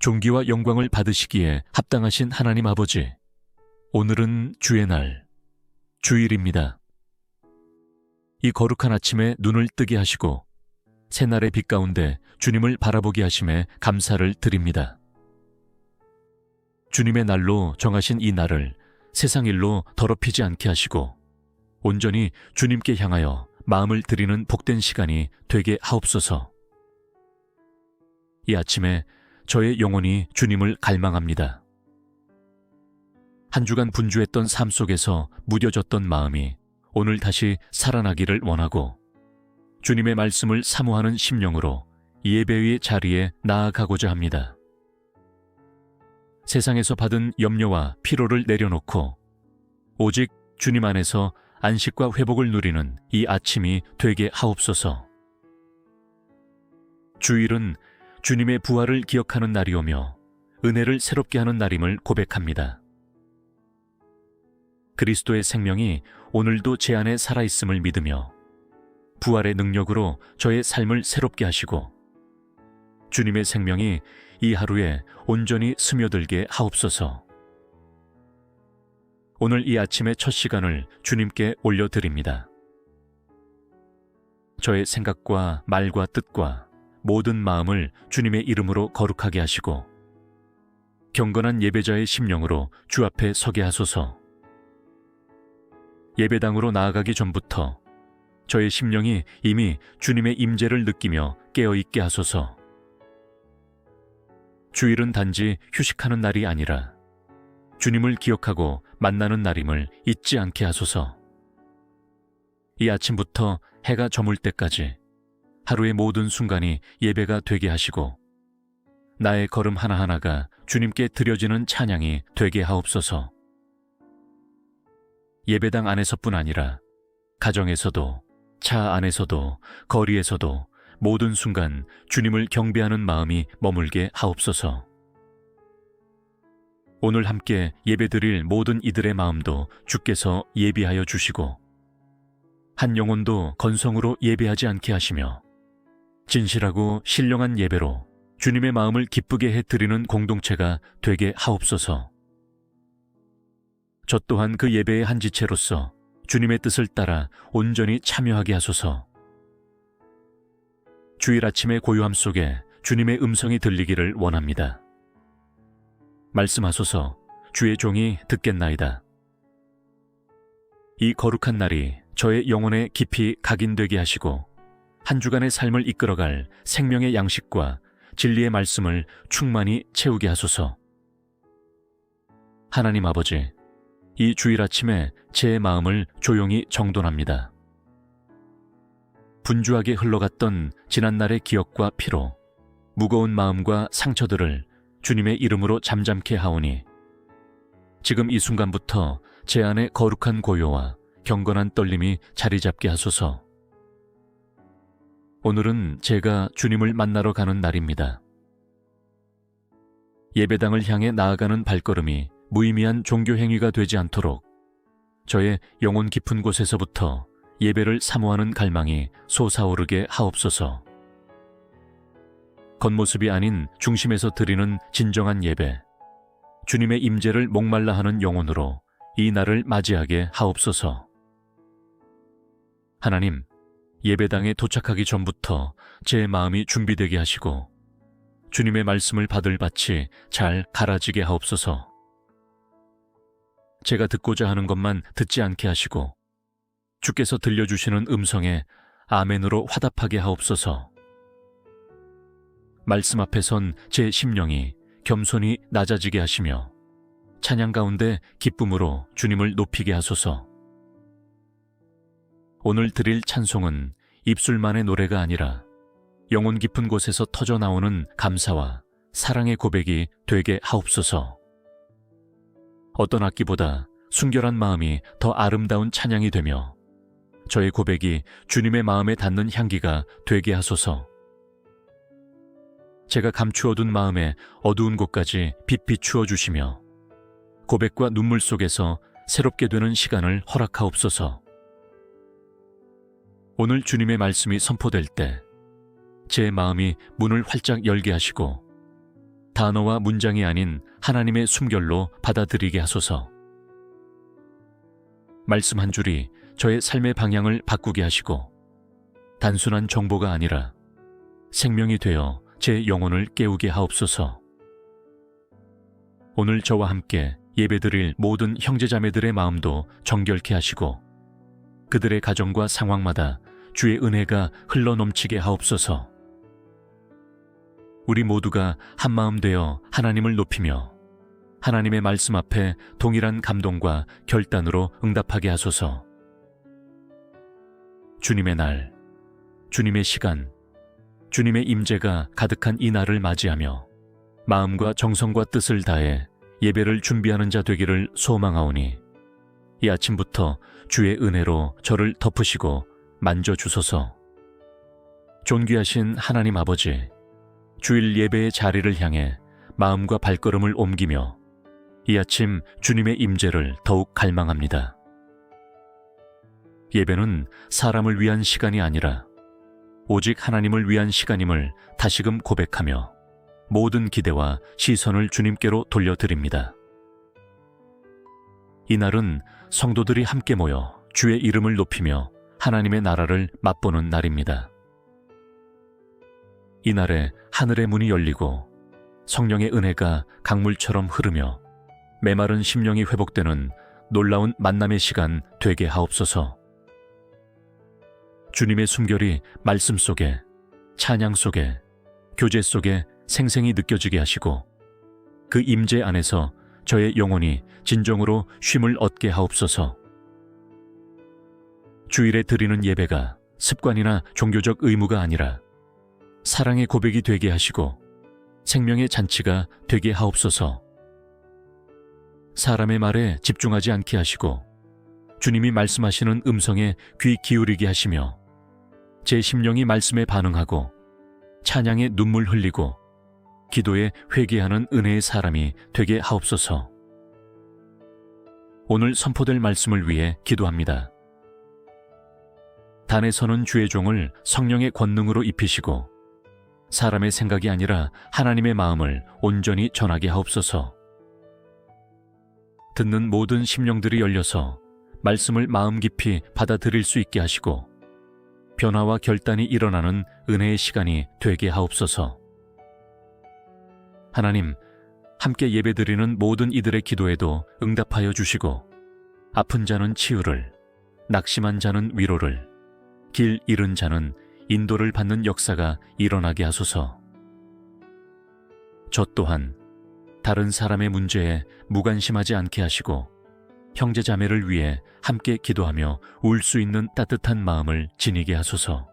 존귀와 영광을 받으시기에 합당하신 하나님 아버지, 오늘은 주의 날, 주일입니다. 이 거룩한 아침에 눈을 뜨게 하시고 새날의 빛 가운데 주님을 바라보게 하심에 감사를 드립니다. 주님의 날로 정하신 이 날을 세상 일로 더럽히지 않게 하시고 온전히 주님께 향하여 마음을 드리는 복된 시간이 되게 하옵소서. 이 아침에 저의 영혼이 주님을 갈망합니다. 한 주간 분주했던 삶 속에서 무뎌졌던 마음이 오늘 다시 살아나기를 원하고 주님의 말씀을 사모하는 심령으로 예배의 자리에 나아가고자 합니다. 세상에서 받은 염려와 피로를 내려놓고 오직 주님 안에서 안식과 회복을 누리는 이 아침이 되게 하옵소서. 주일은 주님의 부활을 기억하는 날이오며 은혜를 새롭게 하는 날임을 고백합니다. 그리스도의 생명이 오늘도 제 안에 살아있음을 믿으며 부활의 능력으로 저의 삶을 새롭게 하시고 주님의 생명이 이 하루에 온전히 스며들게 하옵소서. 오늘 이 아침의 첫 시간을 주님께 올려드립니다. 저의 생각과 말과 뜻과 모든 마음을 주님의 이름으로 거룩하게 하시고 경건한 예배자의 심령으로 주 앞에 서게 하소서. 예배당으로 나아가기 전부터 저의 심령이 이미 주님의 임재를 느끼며 깨어있게 하소서. 주일은 단지 휴식하는 날이 아니라 주님을 기억하고 만나는 날임을 잊지 않게 하소서. 이 아침부터 해가 저물 때까지 하루의 모든 순간이 예배가 되게 하시고 나의 걸음 하나하나가 주님께 드려지는 찬양이 되게 하옵소서. 예배당 안에서뿐 아니라 가정에서도 차 안에서도 거리에서도 모든 순간 주님을 경배하는 마음이 머물게 하옵소서. 오늘 함께 예배드릴 모든 이들의 마음도 주께서 예비하여 주시고 한 영혼도 건성으로 예배하지 않게 하시며 진실하고 신령한 예배로 주님의 마음을 기쁘게 해드리는 공동체가 되게 하옵소서. 저 또한 그 예배의 한 지체로서 주님의 뜻을 따라 온전히 참여하게 하소서. 주일 아침의 고요함 속에 주님의 음성이 들리기를 원합니다. 말씀하소서. 주의 종이 듣겠나이다. 이 거룩한 날이 저의 영혼에 깊이 각인되게 하시고 한 주간의 삶을 이끌어갈 생명의 양식과 진리의 말씀을 충만히 채우게 하소서. 하나님 아버지, 이 주일 아침에 제 마음을 조용히 정돈합니다. 분주하게 흘러갔던 지난날의 기억과 피로, 무거운 마음과 상처들을 주님의 이름으로 잠잠케 하오니 지금 이 순간부터 제 안에 거룩한 고요와 경건한 떨림이 자리 잡게 하소서. 오늘은 제가 주님을 만나러 가는 날입니다. 예배당을 향해 나아가는 발걸음이 무의미한 종교 행위가 되지 않도록 저의 영혼 깊은 곳에서부터 예배를 사모하는 갈망이 솟아오르게 하옵소서. 겉모습이 아닌 중심에서 드리는 진정한 예배, 주님의 임재를 목말라 하는 영혼으로 이 날을 맞이하게 하옵소서. 하나님, 예배당에 도착하기 전부터 제 마음이 준비되게 하시고 주님의 말씀을 받을 밭이 잘 갈아지게 하옵소서. 제가 듣고자 하는 것만 듣지 않게 하시고 주께서 들려주시는 음성에 아멘으로 화답하게 하옵소서. 말씀 앞에 선 제 심령이 겸손히 낮아지게 하시며 찬양 가운데 기쁨으로 주님을 높이게 하소서. 오늘 드릴 찬송은 입술만의 노래가 아니라 영혼 깊은 곳에서 터져나오는 감사와 사랑의 고백이 되게 하옵소서. 어떤 악기보다 순결한 마음이 더 아름다운 찬양이 되며 저의 고백이 주님의 마음에 닿는 향기가 되게 하소서. 제가 감추어둔 마음의 어두운 곳까지 빛 비추어 주시며 고백과 눈물 속에서 새롭게 되는 시간을 허락하옵소서. 오늘 주님의 말씀이 선포될 때 제 마음이 문을 활짝 열게 하시고 단어와 문장이 아닌 하나님의 숨결로 받아들이게 하소서. 말씀 한 줄이 저의 삶의 방향을 바꾸게 하시고 단순한 정보가 아니라 생명이 되어 제 영혼을 깨우게 하옵소서. 오늘 저와 함께 예배드릴 모든 형제자매들의 마음도 정결케 하시고 그들의 가정과 상황마다 주의 은혜가 흘러넘치게 하옵소서. 우리 모두가 한마음 되어 하나님을 높이며 하나님의 말씀 앞에 동일한 감동과 결단으로 응답하게 하소서. 주님의 날, 주님의 시간, 주님의 임재가 가득한 이 날을 맞이하며 마음과 정성과 뜻을 다해 예배를 준비하는 자 되기를 소망하오니 이 아침부터 주의 은혜로 저를 덮으시고 만져주소서. 존귀하신 하나님 아버지, 주일 예배의 자리를 향해 마음과 발걸음을 옮기며 이 아침 주님의 임재를 더욱 갈망합니다. 예배는 사람을 위한 시간이 아니라 오직 하나님을 위한 시간임을 다시금 고백하며 모든 기대와 시선을 주님께로 돌려드립니다. 이날은 성도들이 함께 모여 주의 이름을 높이며 하나님의 나라를 맛보는 날입니다. 이날에 하늘의 문이 열리고 성령의 은혜가 강물처럼 흐르며 메마른 심령이 회복되는 놀라운 만남의 시간 되게 하옵소서. 주님의 숨결이 말씀 속에, 찬양 속에, 교제 속에 생생히 느껴지게 하시고 그 임재 안에서 저의 영혼이 진정으로 쉼을 얻게 하옵소서. 주일에 드리는 예배가 습관이나 종교적 의무가 아니라 사랑의 고백이 되게 하시고 생명의 잔치가 되게 하옵소서. 사람의 말에 집중하지 않게 하시고 주님이 말씀하시는 음성에 귀 기울이게 하시며 제 심령이 말씀에 반응하고 찬양에 눈물 흘리고 기도에 회개하는 은혜의 사람이 되게 하옵소서. 오늘 선포될 말씀을 위해 기도합니다. 단에 서는 주의 종을 성령의 권능으로 입히시고 사람의 생각이 아니라 하나님의 마음을 온전히 전하게 하옵소서. 듣는 모든 심령들이 열려서 말씀을 마음 깊이 받아들일 수 있게 하시고 변화와 결단이 일어나는 은혜의 시간이 되게 하옵소서. 하나님, 함께 예배드리는 모든 이들의 기도에도 응답하여 주시고 아픈 자는 치유를, 낙심한 자는 위로를, 길 잃은 자는 인도를 받는 역사가 일어나게 하소서. 저 또한 다른 사람의 문제에 무관심하지 않게 하시고 형제 자매를 위해 함께 기도하며 울 수 있는 따뜻한 마음을 지니게 하소서.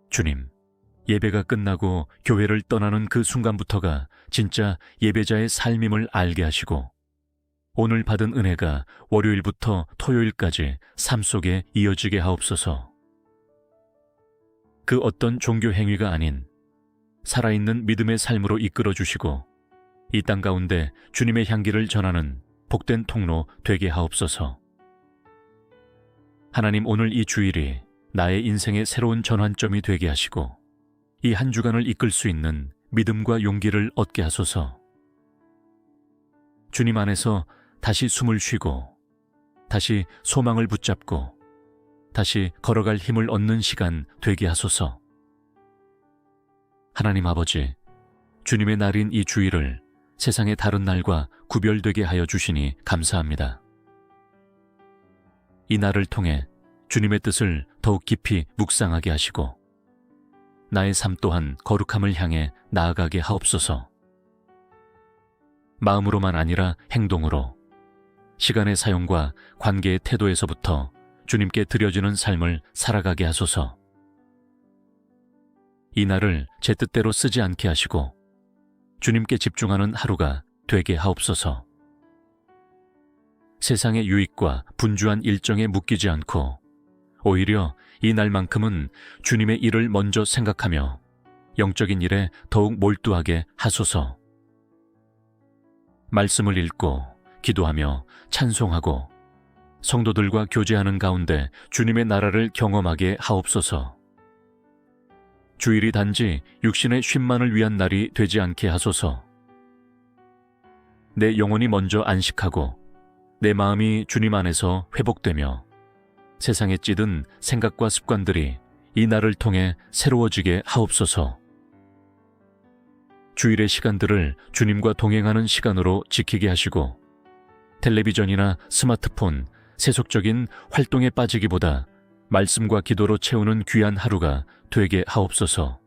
주님, 예배가 끝나고 교회를 떠나는 그 순간부터가 진짜 예배자의 삶임을 알게 하시고 오늘 받은 은혜가 월요일부터 토요일까지 삶 속에 이어지게 하옵소서. 그 어떤 종교 행위가 아닌 살아있는 믿음의 삶으로 이끌어 주시고 이 땅 가운데 주님의 향기를 전하는 복된 통로 되게 하옵소서. 하나님, 오늘 이 주일이 나의 인생의 새로운 전환점이 되게 하시고 이 한 주간을 이끌 수 있는 믿음과 용기를 얻게 하소서. 주님 안에서 다시 숨을 쉬고 다시 소망을 붙잡고 다시 걸어갈 힘을 얻는 시간 되게 하소서. 하나님 아버지, 주님의 날인 이 주일을 세상의 다른 날과 구별되게 하여 주시니 감사합니다. 이 날을 통해 주님의 뜻을 더욱 깊이 묵상하게 하시고 나의 삶 또한 거룩함을 향해 나아가게 하옵소서. 마음으로만 아니라 행동으로 시간의 사용과 관계의 태도에서부터 주님께 드려지는 삶을 살아가게 하소서. 이 날을 제 뜻대로 쓰지 않게 하시고 주님께 집중하는 하루가 되게 하옵소서. 세상의 유익과 분주한 일정에 묶이지 않고 오히려 이 날만큼은 주님의 일을 먼저 생각하며 영적인 일에 더욱 몰두하게 하소서. 말씀을 읽고 기도하며 찬송하고 성도들과 교제하는 가운데 주님의 나라를 경험하게 하옵소서. 주일이 단지 육신의 쉼만을 위한 날이 되지 않게 하소서. 내 영혼이 먼저 안식하고 내 마음이 주님 안에서 회복되며 세상에 찌든 생각과 습관들이 이 날을 통해 새로워지게 하옵소서. 주일의 시간들을 주님과 동행하는 시간으로 지키게 하시고 텔레비전이나 스마트폰, 세속적인 활동에 빠지기보다 말씀과 기도로 채우는 귀한 하루가 되게 하옵소서.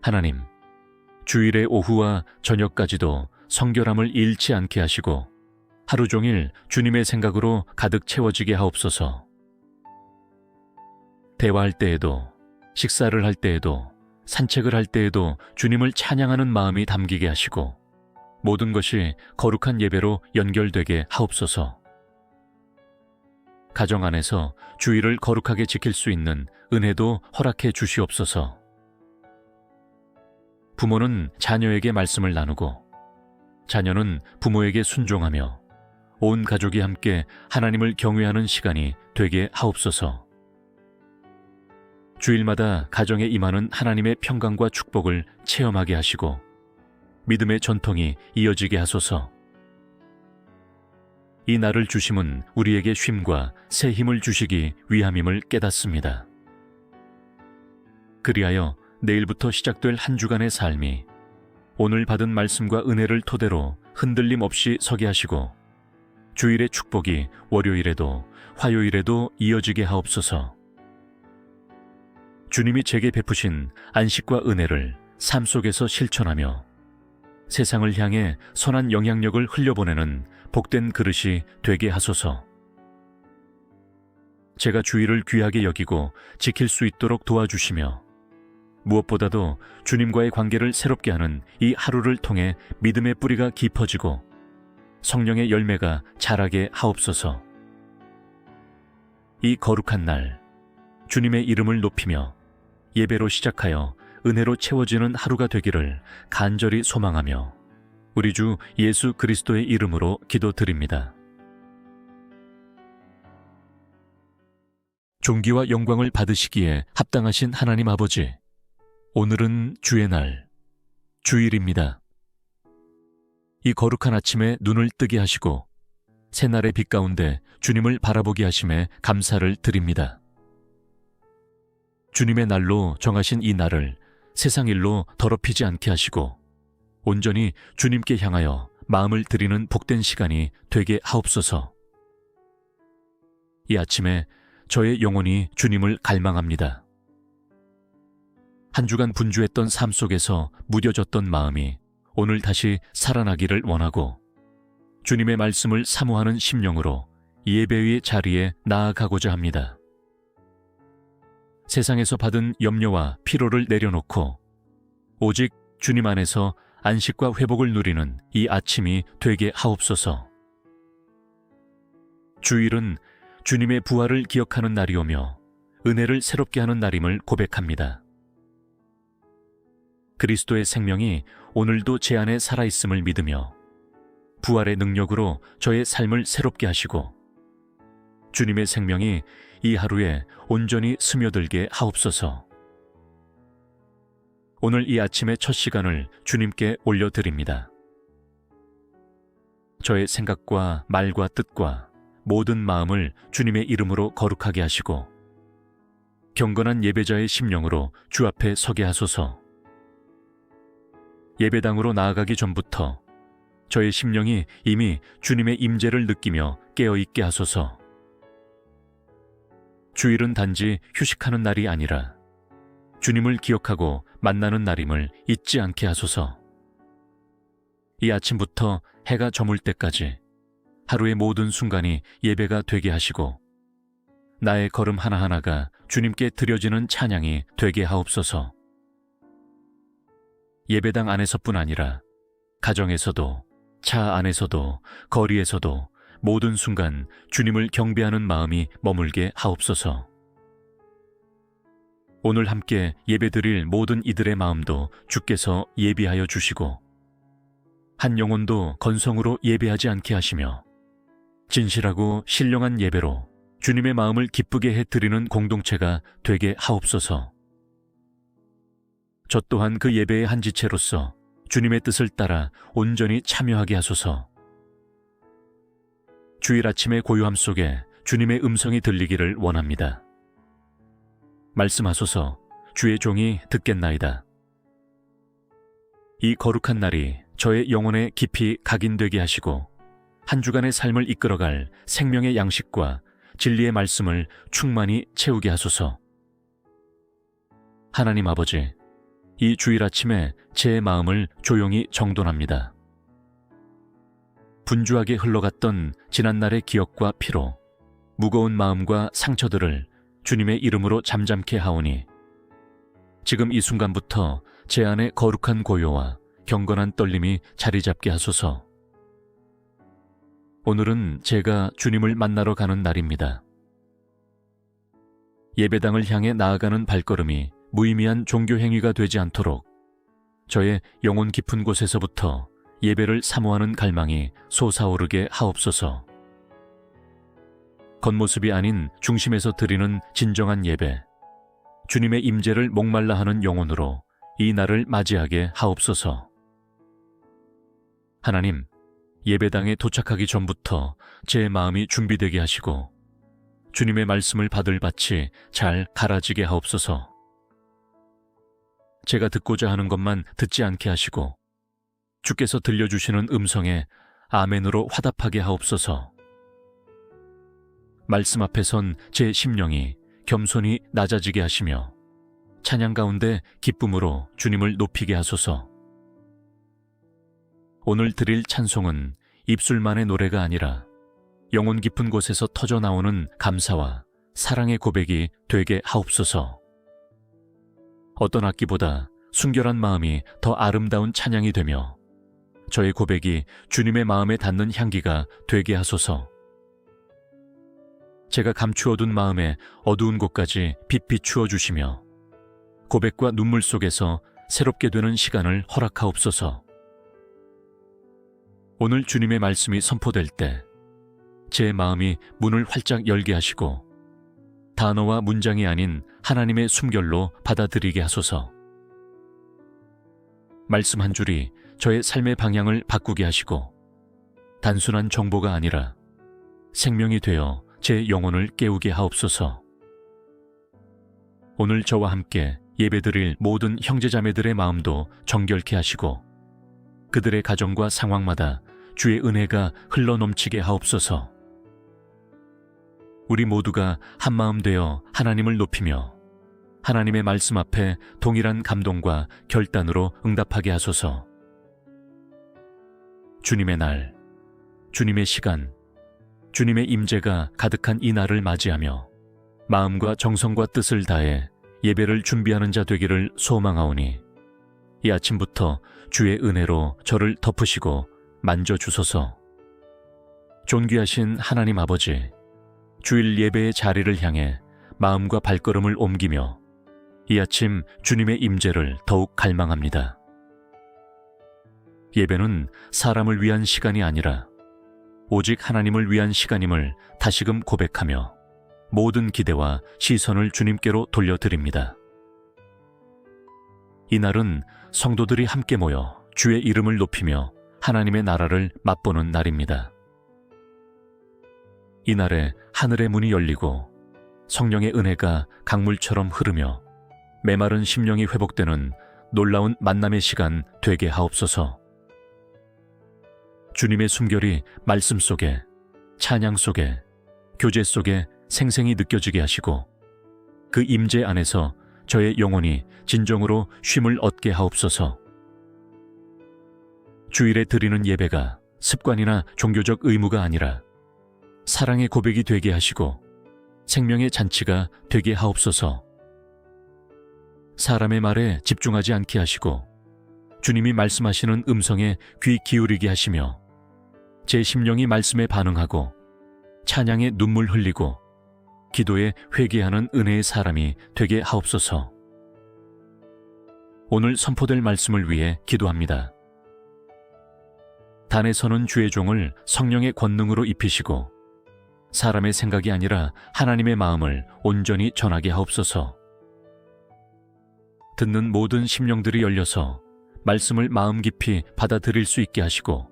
하나님, 주일의 오후와 저녁까지도 성결함을 잃지 않게 하시고 하루 종일 주님의 생각으로 가득 채워지게 하옵소서. 대화할 때에도, 식사를 할 때에도, 산책을 할 때에도 주님을 찬양하는 마음이 담기게 하시고 모든 것이 거룩한 예배로 연결되게 하옵소서. 가정 안에서 주일을 거룩하게 지킬 수 있는 은혜도 허락해 주시옵소서. 부모는 자녀에게 말씀을 나누고 자녀는 부모에게 순종하며 온 가족이 함께 하나님을 경외하는 시간이 되게 하옵소서. 주일마다 가정에 임하는 하나님의 평강과 축복을 체험하게 하시고 믿음의 전통이 이어지게 하소서. 이 날을 주심은 우리에게 쉼과 새 힘을 주시기 위함임을 깨닫습니다. 그리하여 내일부터 시작될 한 주간의 삶이 오늘 받은 말씀과 은혜를 토대로 흔들림 없이 서게 하시고 주일의 축복이 월요일에도 화요일에도 이어지게 하옵소서. 주님이 제게 베푸신 안식과 은혜를 삶 속에서 실천하며 세상을 향해 선한 영향력을 흘려보내는 복된 그릇이 되게 하소서. 제가 주일을 귀하게 여기고 지킬 수 있도록 도와주시며 무엇보다도 주님과의 관계를 새롭게 하는 이 하루를 통해 믿음의 뿌리가 깊어지고 성령의 열매가 자라게 하옵소서. 이 거룩한 날 주님의 이름을 높이며 예배로 시작하여 은혜로 채워지는 하루가 되기를 간절히 소망하며 우리 주 예수 그리스도의 이름으로 기도드립니다. 존귀와 영광을 받으시기에 합당하신 하나님 아버지, 오늘은 주의 날, 주일입니다. 이 거룩한 아침에 눈을 뜨게 하시고 새날의 빛 가운데 주님을 바라보게 하심에 감사를 드립니다. 주님의 날로 정하신 이 날을 세상 일로 더럽히지 않게 하시고 온전히 주님께 향하여 마음을 드리는 복된 시간이 되게 하옵소서. 이 아침에 저의 영혼이 주님을 갈망합니다. 한 주간 분주했던 삶 속에서 무뎌졌던 마음이 오늘 다시 살아나기를 원하고 주님의 말씀을 사모하는 심령으로 예배의 자리에 나아가고자 합니다. 세상에서 받은 염려와 피로를 내려놓고 오직 주님 안에서 안식과 회복을 누리는 이 아침이 되게 하옵소서. 주일은 주님의 부활을 기억하는 날이오며 은혜를 새롭게 하는 날임을 고백합니다. 그리스도의 생명이 오늘도 제 안에 살아있음을 믿으며 부활의 능력으로 저의 삶을 새롭게 하시고 주님의 생명이 이 하루에 온전히 스며들게 하옵소서. 오늘 이 아침의 첫 시간을 주님께 올려드립니다. 저의 생각과 말과 뜻과 모든 마음을 주님의 이름으로 거룩하게 하시고 경건한 예배자의 심령으로 주 앞에 서게 하소서. 예배당으로 나아가기 전부터 저의 심령이 이미 주님의 임재를 느끼며 깨어있게 하소서. 주일은 단지 휴식하는 날이 아니라 주님을 기억하고 만나는 날임을 잊지 않게 하소서. 이 아침부터 해가 저물 때까지 하루의 모든 순간이 예배가 되게 하시고 나의 걸음 하나하나가 주님께 드려지는 찬양이 되게 하옵소서. 예배당 안에서뿐 아니라 가정에서도 차 안에서도 거리에서도 모든 순간 주님을 경배하는 마음이 머물게 하옵소서. 오늘 함께 예배드릴 모든 이들의 마음도 주께서 예비하여 주시고 한 영혼도 건성으로 예배하지 않게 하시며 진실하고 신령한 예배로 주님의 마음을 기쁘게 해드리는 공동체가 되게 하옵소서. 저 또한 그 예배의 한 지체로서 주님의 뜻을 따라 온전히 참여하게 하소서. 주일 아침의 고요함 속에 주님의 음성이 들리기를 원합니다. 말씀하소서. 주의 종이 듣겠나이다. 이 거룩한 날이 저의 영혼에 깊이 각인되게 하시고 한 주간의 삶을 이끌어갈 생명의 양식과 진리의 말씀을 충만히 채우게 하소서. 하나님 아버지, 이 주일 아침에 제 마음을 조용히 정돈합니다. 분주하게 흘러갔던 지난날의 기억과 피로 무거운 마음과 상처들을 주님의 이름으로 잠잠케 하오니 지금 이 순간부터 제 안에 거룩한 고요와 경건한 떨림이 자리 잡게 하소서. 오늘은 제가 주님을 만나러 가는 날입니다. 예배당을 향해 나아가는 발걸음이 무의미한 종교 행위가 되지 않도록 저의 영혼 깊은 곳에서부터 예배를 사모하는 갈망이 솟아오르게 하옵소서. 겉모습이 아닌 중심에서 드리는 진정한 예배, 주님의 임재를 목말라 하는 영혼으로 이 날을 맞이하게 하옵소서. 하나님, 예배당에 도착하기 전부터 제 마음이 준비되게 하시고 주님의 말씀을 받을 밭이 잘 갈아지게 하옵소서. 제가 듣고자 하는 것만 듣지 않게 하시고 주께서 들려주시는 음성에 아멘으로 화답하게 하옵소서. 말씀 앞에 선 제 심령이 겸손히 낮아지게 하시며 찬양 가운데 기쁨으로 주님을 높이게 하소서. 오늘 드릴 찬송은 입술만의 노래가 아니라 영혼 깊은 곳에서 터져 나오는 감사와 사랑의 고백이 되게 하옵소서. 어떤 악기보다 순결한 마음이 더 아름다운 찬양이 되며 저의 고백이 주님의 마음에 닿는 향기가 되게 하소서. 제가 감추어둔 마음의 어두운 곳까지 빛 비추어 주시며 고백과 눈물 속에서 새롭게 되는 시간을 허락하옵소서. 오늘 주님의 말씀이 선포될 때 제 마음이 문을 활짝 열게 하시고 단어와 문장이 아닌 하나님의 숨결로 받아들이게 하소서. 말씀 한 줄이 저의 삶의 방향을 바꾸게 하시고 단순한 정보가 아니라 생명이 되어 제 영혼을 깨우게 하옵소서. 오늘 저와 함께 예배드릴 모든 형제자매들의 마음도 정결케 하시고 그들의 가정과 상황마다 주의 은혜가 흘러넘치게 하옵소서. 우리 모두가 한마음 되어 하나님을 높이며 하나님의 말씀 앞에 동일한 감동과 결단으로 응답하게 하소서. 주님의 날, 주님의 시간, 주님의 임재가 가득한 이 날을 맞이하며 마음과 정성과 뜻을 다해 예배를 준비하는 자 되기를 소망하오니 이 아침부터 주의 은혜로 저를 덮으시고 만져주소서. 존귀하신 하나님 아버지, 주일 예배의 자리를 향해 마음과 발걸음을 옮기며 이 아침 주님의 임재를 더욱 갈망합니다. 예배는 사람을 위한 시간이 아니라 오직 하나님을 위한 시간임을 다시금 고백하며 모든 기대와 시선을 주님께로 돌려드립니다. 이날은 성도들이 함께 모여 주의 이름을 높이며 하나님의 나라를 맛보는 날입니다. 이날에 하늘의 문이 열리고 성령의 은혜가 강물처럼 흐르며 메마른 심령이 회복되는 놀라운 만남의 시간 되게 하옵소서. 주님의 숨결이 말씀 속에, 찬양 속에, 교제 속에 생생히 느껴지게 하시고 그 임재 안에서 저의 영혼이 진정으로 쉼을 얻게 하옵소서. 주일에 드리는 예배가 습관이나 종교적 의무가 아니라 사랑의 고백이 되게 하시고 생명의 잔치가 되게 하옵소서. 사람의 말에 집중하지 않게 하시고 주님이 말씀하시는 음성에 귀 기울이게 하시며 제 심령이 말씀에 반응하고 찬양에 눈물 흘리고 기도에 회개하는 은혜의 사람이 되게 하옵소서. 오늘 선포될 말씀을 위해 기도합니다. 단에 서는 주의 종을 성령의 권능으로 입히시고 사람의 생각이 아니라 하나님의 마음을 온전히 전하게 하옵소서. 듣는 모든 심령들이 열려서 말씀을 마음 깊이 받아들일 수 있게 하시고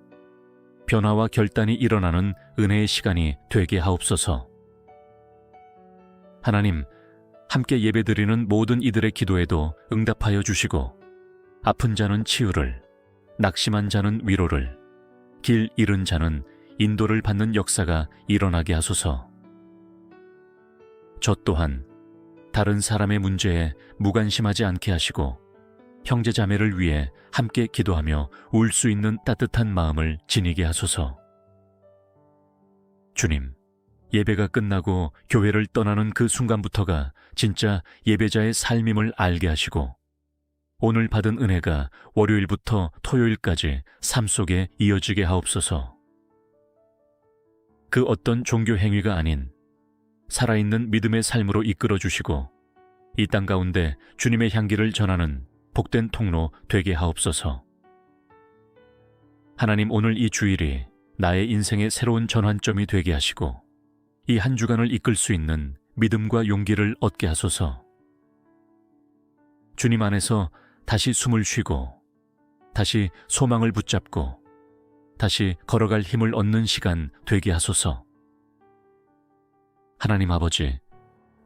변화와 결단이 일어나는 은혜의 시간이 되게 하옵소서. 하나님, 함께 예배드리는 모든 이들의 기도에도 응답하여 주시고 아픈 자는 치유를, 낙심한 자는 위로를, 길 잃은 자는 인도를 받는 역사가 일어나게 하소서. 저 또한 다른 사람의 문제에 무관심하지 않게 하시고 형제 자매를 위해 함께 기도하며 울 수 있는 따뜻한 마음을 지니게 하소서. 주님, 예배가 끝나고 교회를 떠나는 그 순간부터가 진짜 예배자의 삶임을 알게 하시고 오늘 받은 은혜가 월요일부터 토요일까지 삶 속에 이어지게 하옵소서. 그 어떤 종교 행위가 아닌 살아있는 믿음의 삶으로 이끌어 주시고 이 땅 가운데 주님의 향기를 전하는 복된 통로 되게 하옵소서. 하나님, 오늘 이 주일이 나의 인생의 새로운 전환점이 되게 하시고 이 한 주간을 이끌 수 있는 믿음과 용기를 얻게 하소서. 주님 안에서 다시 숨을 쉬고 다시 소망을 붙잡고 다시 걸어갈 힘을 얻는 시간 되게 하소서. 하나님 아버지,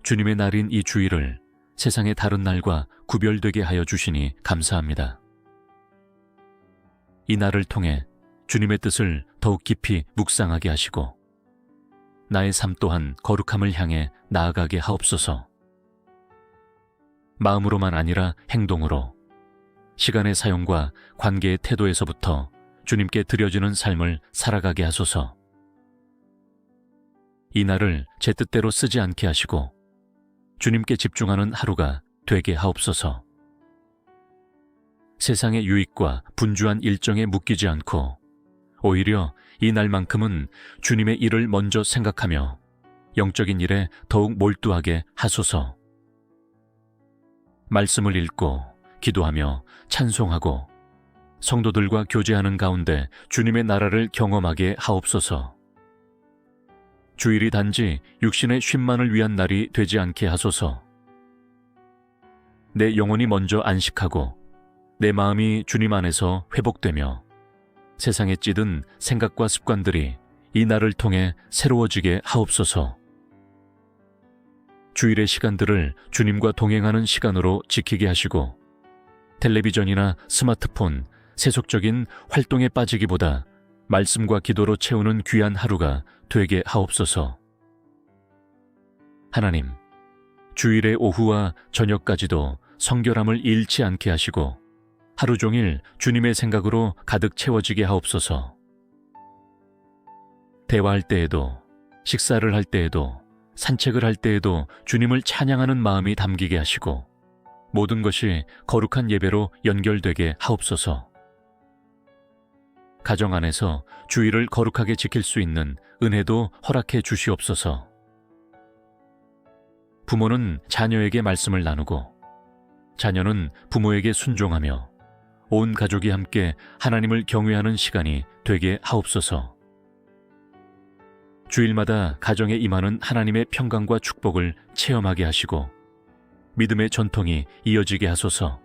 주님의 날인 이 주일을 세상의 다른 날과 구별되게 하여 주시니 감사합니다. 이 날을 통해 주님의 뜻을 더욱 깊이 묵상하게 하시고 나의 삶 또한 거룩함을 향해 나아가게 하옵소서. 마음으로만 아니라 행동으로 시간의 사용과 관계의 태도에서부터 주님께 드려지는 삶을 살아가게 하소서. 이 날을 제 뜻대로 쓰지 않게 하시고 주님께 집중하는 하루가 되게 하옵소서. 세상의 유익과 분주한 일정에 묶이지 않고 오히려 이 날만큼은 주님의 일을 먼저 생각하며 영적인 일에 더욱 몰두하게 하소서. 말씀을 읽고 기도하며 찬송하고 성도들과 교제하는 가운데 주님의 나라를 경험하게 하옵소서. 주일이 단지 육신의 쉼만을 위한 날이 되지 않게 하소서. 내 영혼이 먼저 안식하고 내 마음이 주님 안에서 회복되며 세상에 찌든 생각과 습관들이 이 날을 통해 새로워지게 하옵소서. 주일의 시간들을 주님과 동행하는 시간으로 지키게 하시고 텔레비전이나 스마트폰, 세속적인 활동에 빠지기보다 말씀과 기도로 채우는 귀한 하루가 되게 하옵소서. 하나님, 주일의 오후와 저녁까지도 성결함을 잃지 않게 하시고 하루 종일 주님의 생각으로 가득 채워지게 하옵소서. 대화할 때에도, 식사를 할 때에도, 산책을 할 때에도 주님을 찬양하는 마음이 담기게 하시고 모든 것이 거룩한 예배로 연결되게 하옵소서. 가정 안에서 주일을 거룩하게 지킬 수 있는 은혜도 허락해 주시옵소서. 부모는 자녀에게 말씀을 나누고 자녀는 부모에게 순종하며 온 가족이 함께 하나님을 경외하는 시간이 되게 하옵소서. 주일마다 가정에 임하는 하나님의 평강과 축복을 체험하게 하시고 믿음의 전통이 이어지게 하소서.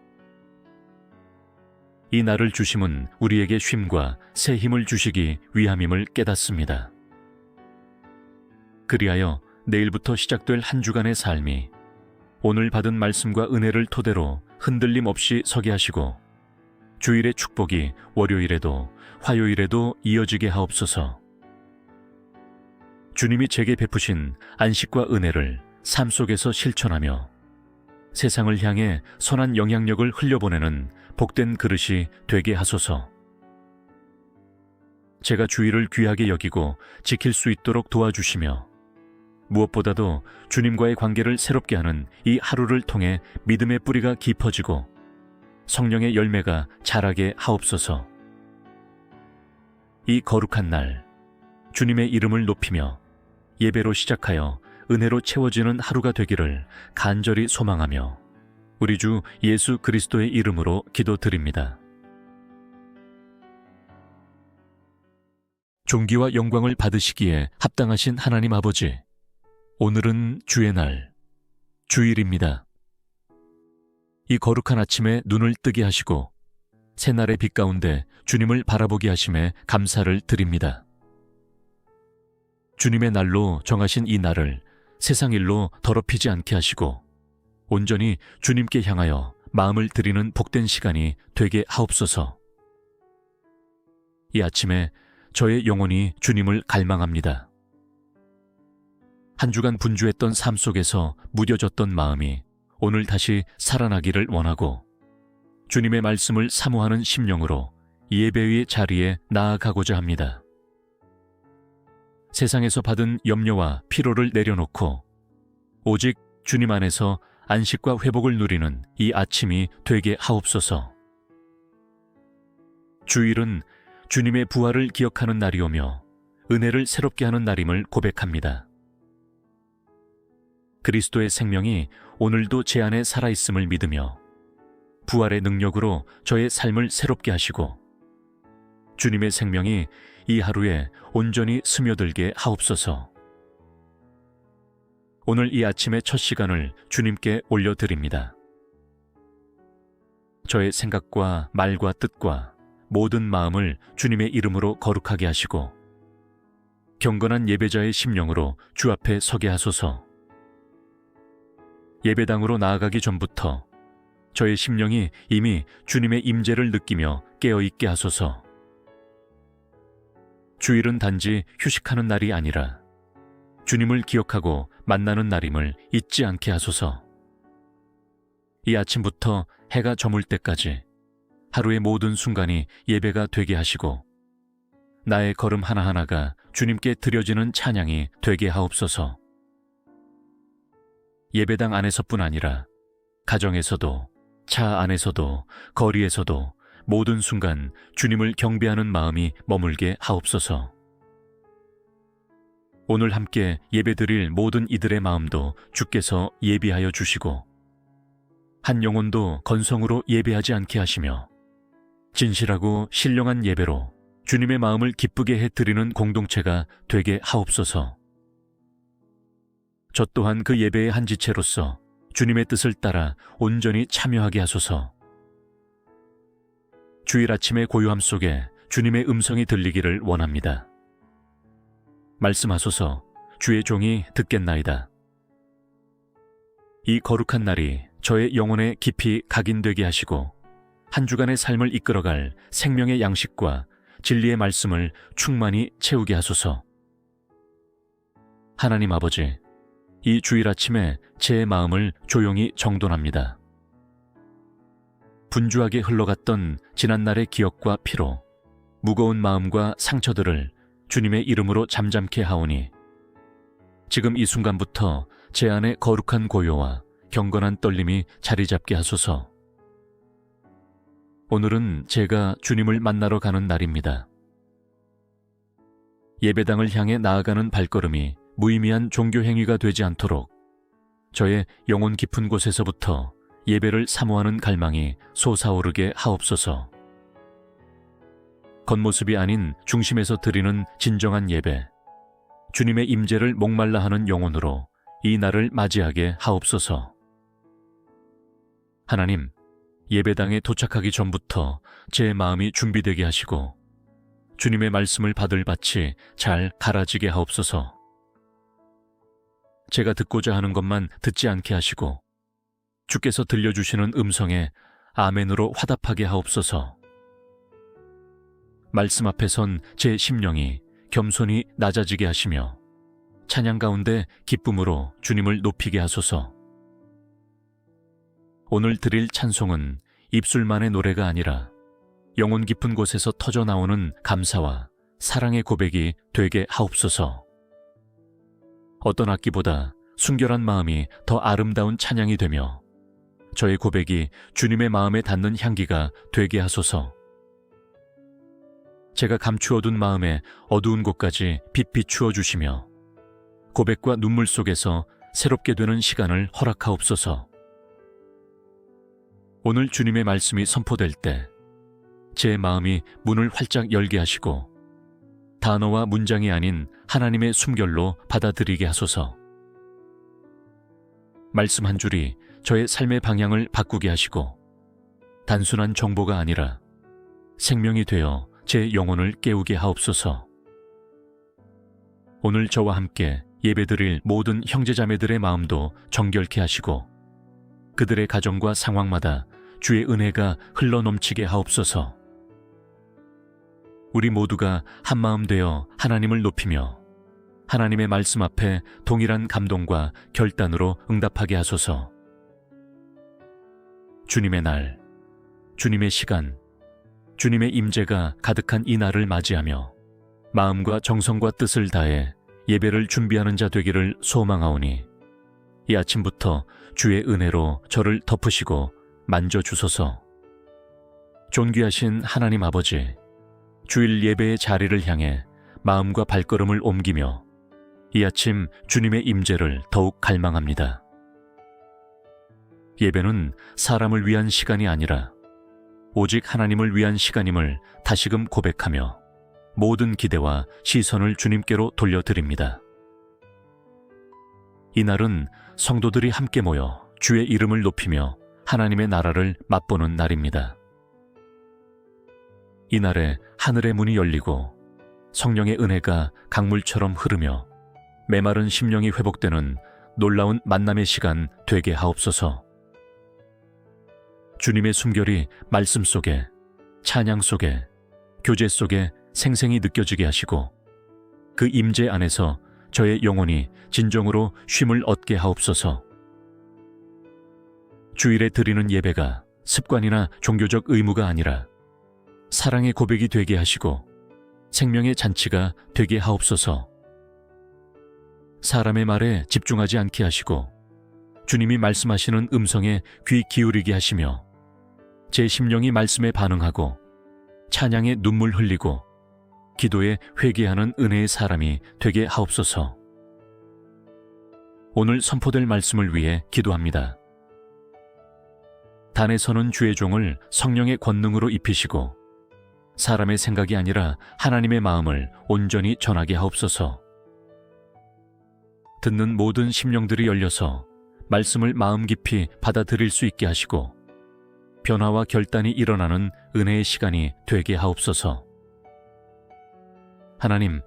이 날을 주심은 우리에게 쉼과 새 힘을 주시기 위함임을 깨닫습니다. 그리하여 내일부터 시작될 한 주간의 삶이 오늘 받은 말씀과 은혜를 토대로 흔들림 없이 서게 하시고 주일의 축복이 월요일에도 화요일에도 이어지게 하옵소서. 주님이 제게 베푸신 안식과 은혜를 삶 속에서 실천하며 세상을 향해 선한 영향력을 흘려보내는 복된 그릇이 되게 하소서. 제가 주일을 귀하게 여기고 지킬 수 있도록 도와주시며 무엇보다도 주님과의 관계를 새롭게 하는 이 하루를 통해 믿음의 뿌리가 깊어지고 성령의 열매가 자라게 하옵소서. 이 거룩한 날 주님의 이름을 높이며 예배로 시작하여 은혜로 채워지는 하루가 되기를 간절히 소망하며 우리 주 예수 그리스도의 이름으로 기도드립니다. 존귀와 영광을 받으시기에 합당하신 하나님 아버지, 오늘은 주의 날, 주일입니다. 이 거룩한 아침에 눈을 뜨게 하시고 새날의 빛 가운데 주님을 바라보게 하심에 감사를 드립니다. 주님의 날로 정하신 이 날을 세상 일로 더럽히지 않게 하시고 온전히 주님께 향하여 마음을 드리는 복된 시간이 되게 하옵소서. 이 아침에 저의 영혼이 주님을 갈망합니다. 한 주간 분주했던 삶 속에서 무뎌졌던 마음이 오늘 다시 살아나기를 원하고 주님의 말씀을 사모하는 심령으로 예배의 자리에 나아가고자 합니다. 세상에서 받은 염려와 피로를 내려놓고 오직 주님 안에서 안식과 회복을 누리는 이 아침이 되게 하옵소서. 주일은 주님의 부활을 기억하는 날이오며 은혜를 새롭게 하는 날임을 고백합니다. 그리스도의 생명이 오늘도 제 안에 살아있음을 믿으며 부활의 능력으로 저의 삶을 새롭게 하시고 주님의 생명이 이 하루에 온전히 스며들게 하옵소서. 오늘 이 아침의 첫 시간을 주님께 올려드립니다. 저의 생각과 말과 뜻과 모든 마음을 주님의 이름으로 거룩하게 하시고 경건한 예배자의 심령으로 주 앞에 서게 하소서. 예배당으로 나아가기 전부터 저의 심령이 이미 주님의 임재를 느끼며 깨어있게 하소서. 주일은 단지 휴식하는 날이 아니라 주님을 기억하고 만나는 날임을 잊지 않게 하소서. 이 아침부터 해가 저물 때까지 하루의 모든 순간이 예배가 되게 하시고 나의 걸음 하나하나가 주님께 드려지는 찬양이 되게 하옵소서. 예배당 안에서뿐 아니라 가정에서도 차 안에서도 거리에서도 모든 순간 주님을 경배하는 마음이 머물게 하옵소서. 오늘 함께 예배드릴 모든 이들의 마음도 주께서 예비하여 주시고 한 영혼도 건성으로 예배하지 않게 하시며 진실하고 신령한 예배로 주님의 마음을 기쁘게 해드리는 공동체가 되게 하옵소서. 저 또한 그 예배의 한 지체로서 주님의 뜻을 따라 온전히 참여하게 하소서. 주일 아침의 고요함 속에 주님의 음성이 들리기를 원합니다. 말씀하소서. 주의 종이 듣겠나이다. 이 거룩한 날이 저의 영혼에 깊이 각인되게 하시고 한 주간의 삶을 이끌어갈 생명의 양식과 진리의 말씀을 충만히 채우게 하소서. 하나님 아버지, 이 주일 아침에 제 마음을 조용히 정돈합니다. 분주하게 흘러갔던 지난날의 기억과 피로, 무거운 마음과 상처들을 주님의 이름으로 잠잠케 하오니 지금 이 순간부터 제 안에 거룩한 고요와 경건한 떨림이 자리 잡게 하소서. 오늘은 제가 주님을 만나러 가는 날입니다. 예배당을 향해 나아가는 발걸음이 무의미한 종교 행위가 되지 않도록 저의 영혼 깊은 곳에서부터 예배를 사모하는 갈망이 솟아오르게 하옵소서. 겉모습이 아닌 중심에서 드리는 진정한 예배, 주님의 임재를 목말라 하는 영혼으로 이 날을 맞이하게 하옵소서. 하나님, 예배당에 도착하기 전부터 제 마음이 준비되게 하시고 주님의 말씀을 받을 밭이 잘 갈아지게 하옵소서. 제가 듣고자 하는 것만 듣지 않게 하시고 주께서 들려주시는 음성에 아멘으로 화답하게 하옵소서. 말씀 앞에 선 제 심령이 겸손히 낮아지게 하시며 찬양 가운데 기쁨으로 주님을 높이게 하소서. 오늘 드릴 찬송은 입술만의 노래가 아니라 영혼 깊은 곳에서 터져나오는 감사와 사랑의 고백이 되게 하옵소서. 어떤 악기보다 순결한 마음이 더 아름다운 찬양이 되며 저의 고백이 주님의 마음에 닿는 향기가 되게 하소서. 제가 감추어둔 마음의 어두운 곳까지 빛 비추어 주시며 고백과 눈물 속에서 새롭게 되는 시간을 허락하옵소서. 오늘 주님의 말씀이 선포될 때 제 마음이 문을 활짝 열게 하시고 단어와 문장이 아닌 하나님의 숨결로 받아들이게 하소서. 말씀 한 줄이 저의 삶의 방향을 바꾸게 하시고 단순한 정보가 아니라 생명이 되어 제 영혼을 깨우게 하옵소서. 오늘 저와 함께 예배드릴 모든 형제자매들의 마음도 정결케 하시고 그들의 가정과 상황마다 주의 은혜가 흘러넘치게 하옵소서. 우리 모두가 한마음 되어 하나님을 높이며 하나님의 말씀 앞에 동일한 감동과 결단으로 응답하게 하소서. 주님의 날, 주님의 시간, 주님의 임재가 가득한 이 날을 맞이하며 마음과 정성과 뜻을 다해 예배를 준비하는 자 되기를 소망하오니 이 아침부터 주의 은혜로 저를 덮으시고 만져주소서. 존귀하신 하나님 아버지, 주일 예배의 자리를 향해 마음과 발걸음을 옮기며 이 아침 주님의 임재를 더욱 갈망합니다. 예배는 사람을 위한 시간이 아니라 오직 하나님을 위한 시간임을 다시금 고백하며 모든 기대와 시선을 주님께로 돌려드립니다. 이날은 성도들이 함께 모여 주의 이름을 높이며 하나님의 나라를 맛보는 날입니다. 이날에 하늘의 문이 열리고 성령의 은혜가 강물처럼 흐르며 메마른 심령이 회복되는 놀라운 만남의 시간 되게 하옵소서. 주님의 숨결이 말씀 속에, 찬양 속에, 교제 속에 생생히 느껴지게 하시고 그 임재 안에서 저의 영혼이 진정으로 쉼을 얻게 하옵소서. 주일에 드리는 예배가 습관이나 종교적 의무가 아니라 사랑의 고백이 되게 하시고 생명의 잔치가 되게 하옵소서. 사람의 말에 집중하지 않게 하시고 주님이 말씀하시는 음성에 귀 기울이게 하시며 제 심령이 말씀에 반응하고 찬양에 눈물 흘리고 기도에 회개하는 은혜의 사람이 되게 하옵소서. 오늘 선포될 말씀을 위해 기도합니다. 단에 서는 주의 종을 성령의 권능으로 입히시고 사람의 생각이 아니라 하나님의 마음을 온전히 전하게 하옵소서. 듣는 모든 심령들이 열려서 말씀을 마음 깊이 받아들일 수 있게 하시고 변화와 결단이 일어나는 은혜의 시간이 되게 하옵소서. 하나님,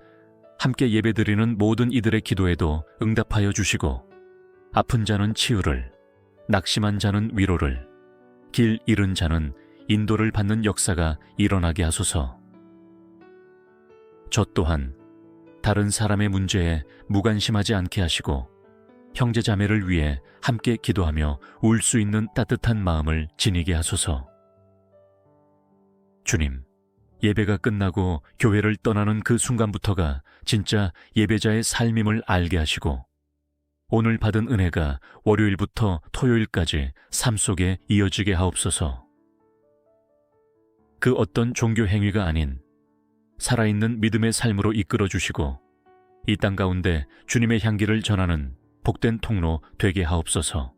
함께 예배드리는 모든 이들의 기도에도 응답하여 주시고 아픈 자는 치유를, 낙심한 자는 위로를, 길 잃은 자는 인도를 받는 역사가 일어나게 하소서. 저 또한 다른 사람의 문제에 무관심하지 않게 하시고 형제자매를 위해 함께 기도하며 울 수 있는 따뜻한 마음을 지니게 하소서. 주님, 예배가 끝나고 교회를 떠나는 그 순간부터가 진짜 예배자의 삶임을 알게 하시고 오늘 받은 은혜가 월요일부터 토요일까지 삶 속에 이어지게 하옵소서. 그 어떤 종교 행위가 아닌 살아있는 믿음의 삶으로 이끌어 주시고 이 땅 가운데 주님의 향기를 전하는 복된 통로 되게 하옵소서.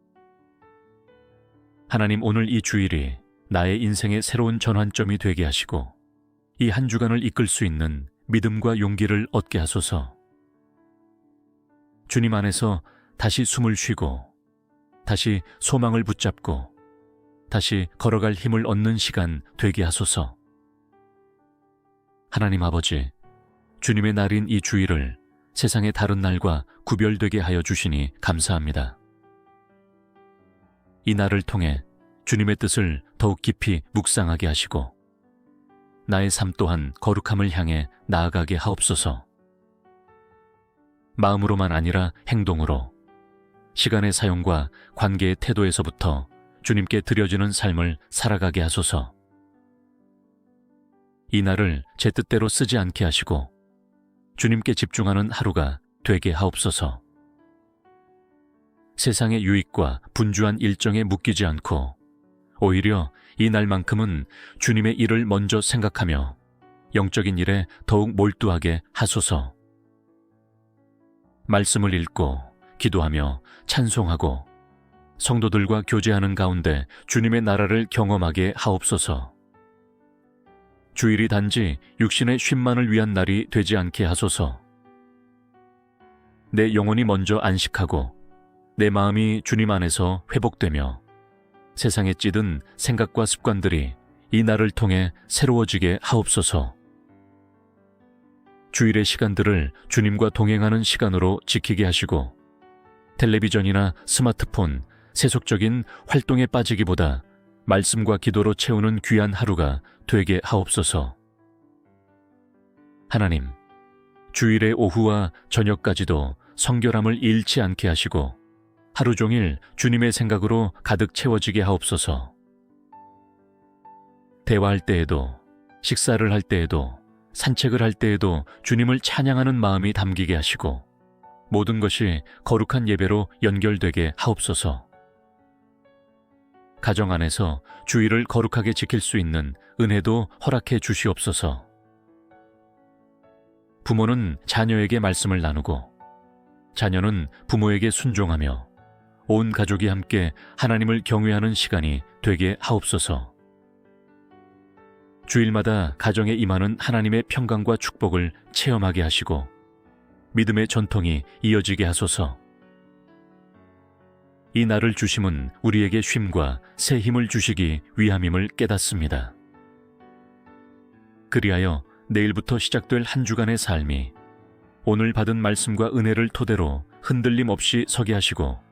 하나님, 오늘 이 주일이 나의 인생의 새로운 전환점이 되게 하시고 이 한 주간을 이끌 수 있는 믿음과 용기를 얻게 하소서. 주님 안에서 다시 숨을 쉬고 다시 소망을 붙잡고 다시 걸어갈 힘을 얻는 시간 되게 하소서. 하나님 아버지, 주님의 날인 이 주일을 세상의 다른 날과 구별되게 하여 주시니 감사합니다. 이 날을 통해 주님의 뜻을 더욱 깊이 묵상하게 하시고 나의 삶 또한 거룩함을 향해 나아가게 하옵소서. 마음으로만 아니라 행동으로 시간의 사용과 관계의 태도에서부터 주님께 드려지는 삶을 살아가게 하소서. 이 날을 제 뜻대로 쓰지 않게 하시고 주님께 집중하는 하루가 되게 하옵소서. 세상의 유익과 분주한 일정에 묶이지 않고 오히려 이 날만큼은 주님의 일을 먼저 생각하며 영적인 일에 더욱 몰두하게 하소서. 말씀을 읽고 기도하며 찬송하고 성도들과 교제하는 가운데 주님의 나라를 경험하게 하옵소서. 주일이 단지 육신의 쉼만을 위한 날이 되지 않게 하소서. 내 영혼이 먼저 안식하고 내 마음이 주님 안에서 회복되며 세상에 찌든 생각과 습관들이 이 날을 통해 새로워지게 하옵소서. 주일의 시간들을 주님과 동행하는 시간으로 지키게 하시고 텔레비전이나 스마트폰, 세속적인 활동에 빠지기보다 말씀과 기도로 채우는 귀한 하루가 되게 하옵소서. 하나님, 주일의 오후와 저녁까지도 성결함을 잃지 않게 하시고 하루 종일 주님의 생각으로 가득 채워지게 하옵소서. 대화할 때에도, 식사를 할 때에도, 산책을 할 때에도 주님을 찬양하는 마음이 담기게 하시고 모든 것이 거룩한 예배로 연결되게 하옵소서. 가정 안에서 주일을 거룩하게 지킬 수 있는 은혜도 허락해 주시옵소서. 부모는 자녀에게 말씀을 나누고 자녀는 부모에게 순종하며 온 가족이 함께 하나님을 경외하는 시간이 되게 하옵소서. 주일마다 가정에 임하는 하나님의 평강과 축복을 체험하게 하시고 믿음의 전통이 이어지게 하소서. 이 날을 주심은 우리에게 쉼과 새 힘을 주시기 위함임을 깨닫습니다. 그리하여 내일부터 시작될 한 주간의 삶이 오늘 받은 말씀과 은혜를 토대로 흔들림 없이 서게 하시고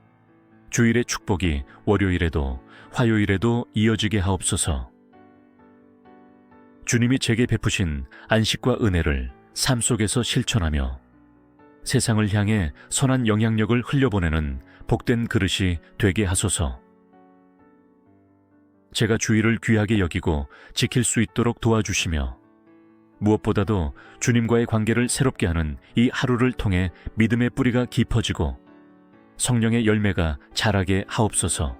주일의 축복이 월요일에도 화요일에도 이어지게 하옵소서. 주님이 제게 베푸신 안식과 은혜를 삶 속에서 실천하며 세상을 향해 선한 영향력을 흘려보내는 복된 그릇이 되게 하소서. 제가 주일을 귀하게 여기고 지킬 수 있도록 도와주시며 무엇보다도 주님과의 관계를 새롭게 하는 이 하루를 통해 믿음의 뿌리가 깊어지고 성령의 열매가 자라게 하옵소서.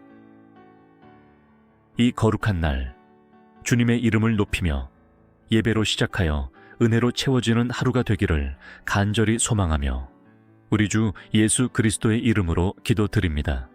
이 거룩한 날 주님의 이름을 높이며 예배로 시작하여 은혜로 채워지는 하루가 되기를 간절히 소망하며 우리 주 예수 그리스도의 이름으로 기도드립니다.